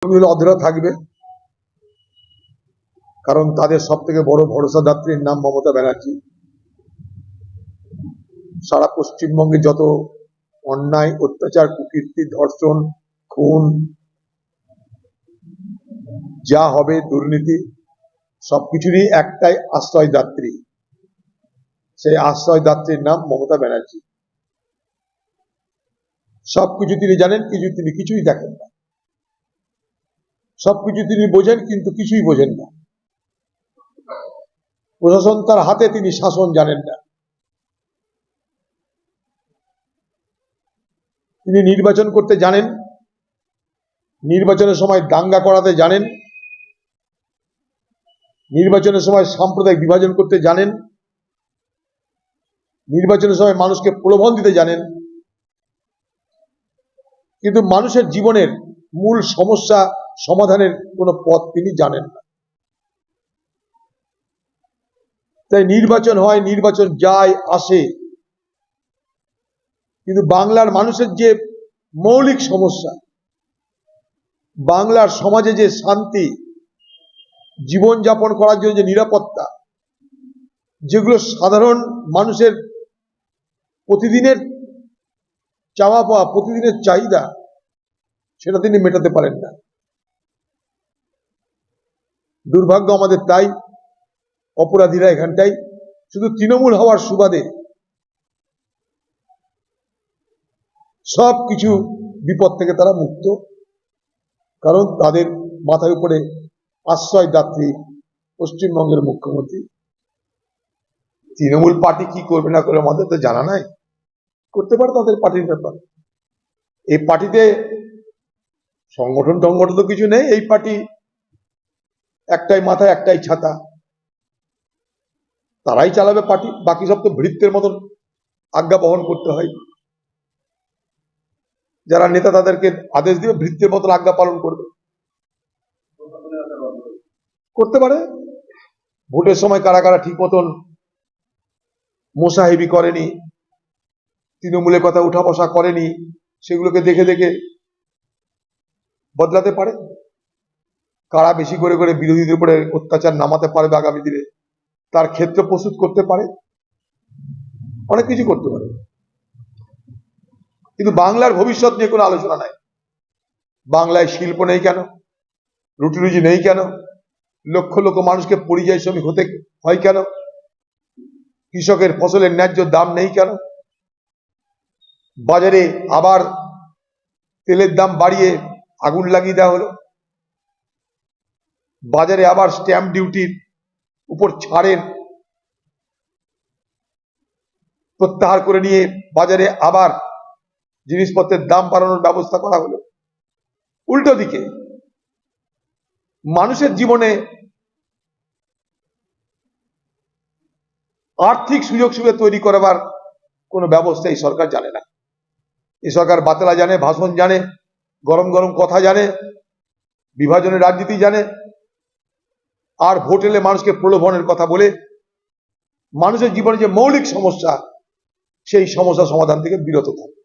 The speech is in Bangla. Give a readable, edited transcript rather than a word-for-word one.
নবমী হলে অধরা থাকবে, কারণ তাদের সব থেকে বড় ভরসাদাত্রীর নাম মমতা ব্যানার্জি। সারা পশ্চিমবঙ্গে যত অন্যায়, অত্যাচার, কুকীর্তি, ধর্ষণ, খুন যা হবে, দুর্নীতি, সবকিছুরই একটাই আশ্রয়দাত্রী। সেই আশ্রয়দাত্রীর নাম মমতা ব্যানার্জি। সবকিছু তিনি জানেন, তিনি কিছুই দেখেন না। সবকিছু তিনি বোঝেন, কিন্তু কিছুই বোঝেন না। প্রশাসন তার হাতে, তিনি শাসন জানেন না। তিনি নির্বাচন করতে জানেন, নির্বাচনের সময় দাঙ্গা করাতে জানেন, নির্বাচনের সময় সাম্প্রদায়িক বিভাজন করতে জানেন, নির্বাচনের সময় মানুষকে প্রলোভন দিতে জানেন, কিন্তু মানুষের জীবনের মূল সমস্যা সমাধানের কোনো পথ তিনি জানেন না। তাই নির্বাচন হয়, নির্বাচন যায় আসে, কিন্তু বাংলার মানুষের যে মৌলিক সমস্যা, বাংলার সমাজে যে শান্তি, জীবনযাপন করার জন্য যে নিরাপত্তা, যেগুলো সাধারণ মানুষের প্রতিদিনের চাওয়া পাওয়া, প্রতিদিনের চাহিদা, সেটা তিনি মেটাতে পারেন না। দুর্ভাগ্য আমাদের তাই, অপরাধীরা এখানটাই শুধু তৃণমূল হওয়ার সুবাদে সব কিছু বিপদ থেকে তারা মুক্ত, কারণ তাদের মাথার উপরে আশ্রয়দাত্রী পশ্চিমবঙ্গের মুখ্যমন্ত্রী। তৃণমূল পার্টি কি করবে না করবে আমাদের তো জানা নাই, করতে পারে তাদের পার্টির ব্যাপার। এই পার্টিতে সংগঠন টংগঠন তো কিছু নেই, এই পার্টি একটাই মাথা, একটাই ছাতা, তারাই চালাবে পার্টি। বাকি সব তো ভৃত্যের মতন আজ্ঞা বহন করতে হয়। যারা নেতা তাদেরকে আদেশ দিবে, ভৃত্যের মতন আজ্ঞা পালন করবে। করতে পারে। ভোটের সময় কারা কারা ঠিক মতন মোসাহেবি করেনি, তৃণমূলের কথা উঠা বসা করেনি, সেগুলোকে দেখে দেখে বদলাতে পারে। কারা বেশি করে করে বিরোধীদের উপরে অত্যাচার নামাতে পারবে আগামী দিনে, তার ক্ষেত্র প্রস্তুত করতে পারে, অনেক কিছু করতে পারে। কিন্তু বাংলার ভবিষ্যৎ নিয়ে কোনো আলোচনা নাই। বাংলায় শিল্প নেই কেন, রুটি রুজি নেই কেন, লক্ষ লক্ষ মানুষকে পরিযায়ী শ্রমিক হতে হয় কেন, কৃষকের ফসলের ন্যায্য দাম নেই কেন, বাজারে আবার তেলের দাম বাড়িয়ে আগুন লাগিয়ে দেওয়া হলো, বাজারে আবার স্ট্যাম্প ডিউটির উপর ছাড়ের প্রত্যাহার করে নিয়ে বাজারে আবার জিনিসপত্রের দাম বাড়ানোর ব্যবস্থা করা হলো। উল্টো দিকে মানুষের জীবনে আর্থিক সুযোগ সুবিধা তৈরি করবার কোনো ব্যবস্থা এই সরকার জানে না। এই সরকার বাতেলা জানে, ভাষণ জানে, গরম গরম কথা জানে, বিভাজনের রাজনীতি জানে, আর ভোট এলে মানুষকে প্রলোভনের কথা বলে মানুষের জীবনে যে মৌলিক সমস্যা, সেই সমস্যা সমাধান থেকে বিরত থাকে।